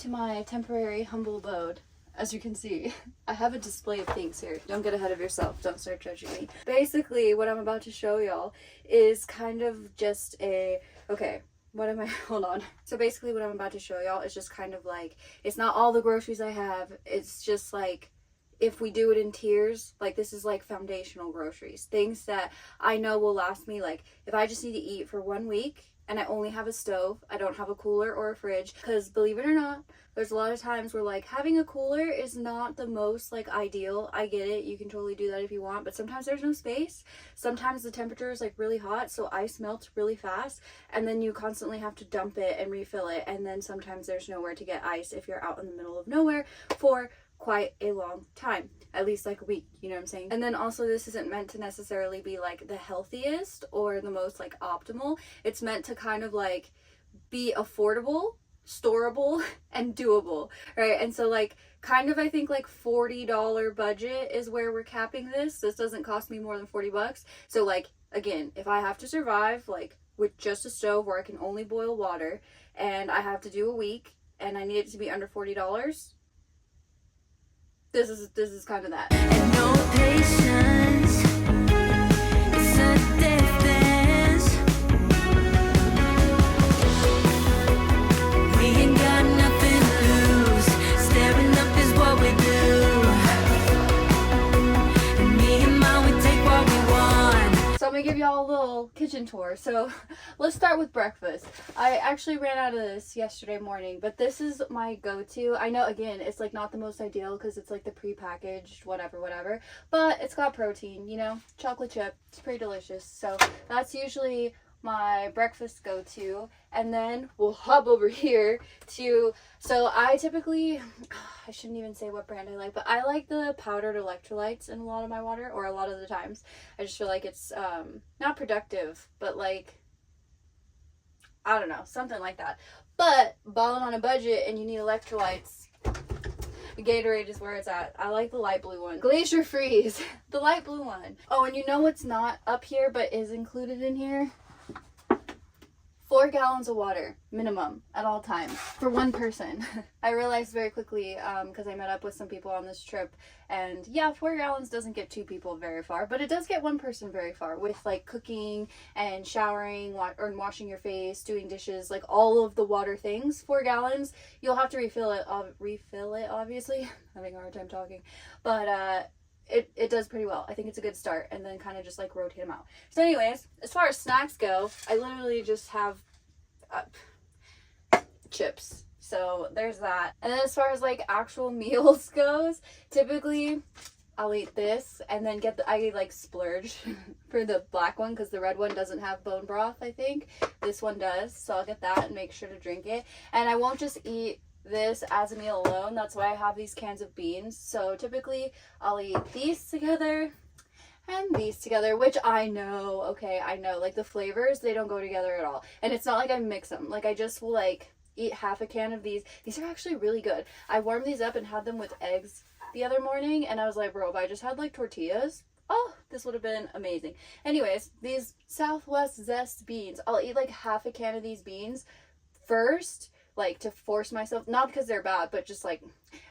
to my temporary humble abode. As you can see, I have a display of things here. Don't get ahead of yourself. Don't start judging me. Basically, what I'm about to show y'all is kind of just a... Okay, what am I... Hold on. So basically what I'm about to show y'all is just kind of like... It's not all the groceries I have. It's just like... If we do it in tiers, like this is like foundational groceries. Things that I know will last me, like if I just need to eat for 1 week and I only have a stove, I don't have a cooler or a fridge. Because believe it or not, there's a lot of times where like having a cooler is not the most like ideal. I get it, you can totally do that if you want, but sometimes there's no space. Sometimes the temperature is like really hot, so ice melts really fast, and then you constantly have to dump it and refill it. And then sometimes there's nowhere to get ice if you're out in the middle of nowhere for quite a long time, at least like a week, you know what I'm saying? And then also this isn't meant to necessarily be like the healthiest or the most like optimal. It's meant to kind of like be affordable, storable, and doable, right? And so like kind of I think like $40 budget is where we're capping this. This doesn't cost me more than 40 bucks. So like again, if I have to survive like with just a stove where I can only boil water and I have to do a week and I need it to be under $40, this is kind of that. And no patience, it's a distance. We ain't got nothing to lose. Staring up is what we do. And me and mine, we take what we want. So I'm gonna give y'all a little kitchen tour. So let's start with breakfast. I actually ran out of this yesterday morning, but this is my go-to. I know, again, it's like not the most ideal because it's like the pre-packaged whatever, but it's got protein, you know, chocolate chip. It's pretty delicious. So that's usually my breakfast go-to. And then we'll hop over here to, so I typically, I shouldn't even say what brand I like, but I like the powdered electrolytes in a lot of my water, or a lot of the times. I just feel like it's not productive, but like, I don't know, something like that. But balling on a budget and you need electrolytes, Gatorade is where it's at. I like the light blue one. Glacier Freeze, the light blue one. Oh, and you know what's not up here but is included in here? 4 gallons of water minimum at all times for one person. I realized very quickly because I met up with some people on this trip, and yeah, 4 gallons doesn't get 2 people very far, but it does get one person very far with like cooking and showering or washing your face, doing dishes, like all of the water things. 4 gallons, you'll have to refill it obviously. Having a hard time talking, but it does pretty well. I think it's a good start, and then kind of just like rotate them out. So anyways, as far as snacks go, I literally just have chips. So there's that. And then as far as like actual meals goes, typically I'll eat this and then I like splurge for the black one because the red one doesn't have bone broth, I think. This one does. So I'll get that and make sure to drink it. And I won't just eat this as a meal alone. That's why I have these cans of beans. So typically I'll eat these together and these together, which I know, okay, I know, like the flavors, they don't go together at all. And it's not like I mix them. Like I just will like eat half a can of these. These are actually really good. I warmed these up and had them with eggs the other morning, and I was like, bro, if I just had like tortillas, oh, this would have been amazing. Anyways, these Southwest Zest beans, I'll eat like half a can of these beans first, like to force myself, not because they're bad, but just like,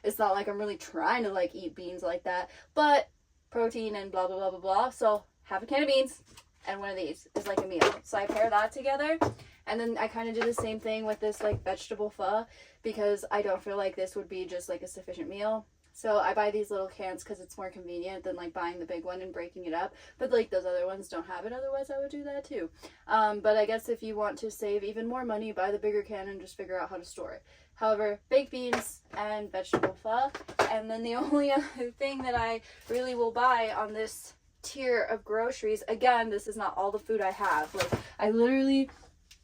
it's not like I'm really trying to like eat beans like that, but protein and blah, blah, blah, blah, blah. So half a can of beans and one of these is like a meal. So I pair that together. And then I kind of do the same thing with this like vegetable pho because I don't feel like this would be just like a sufficient meal. So I buy these little cans because it's more convenient than like buying the big one and breaking it up. But like those other ones don't have it. Otherwise I would do that too. But I guess if you want to save even more money, buy the bigger can and just figure out how to store it. However, baked beans and vegetable pho. And then the only other thing that I really will buy on this tier of groceries, again, this is not all the food I have. Like I literally,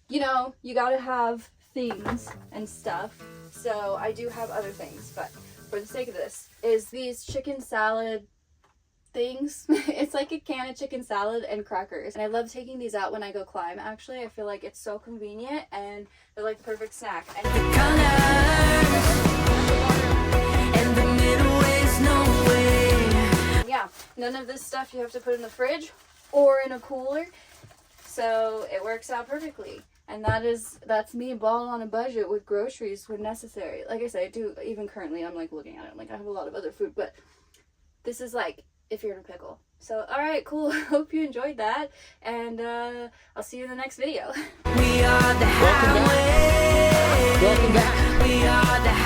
you know, you gotta have things and stuff. So I do have other things, but for the sake of this, is these chicken salad things. It's like a can of chicken salad and crackers. And I love taking these out when I go climb, actually. I feel like it's so convenient and they're like the perfect snack. And the middle is no way. Yeah, none of this stuff you have to put in the fridge or in a cooler. So it works out perfectly. And that's me balling on a budget with groceries when necessary. Like I said, I do, even currently, I'm like looking at it, I'm like, I have a lot of other food, but this is like if you're in a pickle. So, alright, cool. Hope you enjoyed that. And I'll see you in the next video. We are the highway. Welcome back. We are the highway.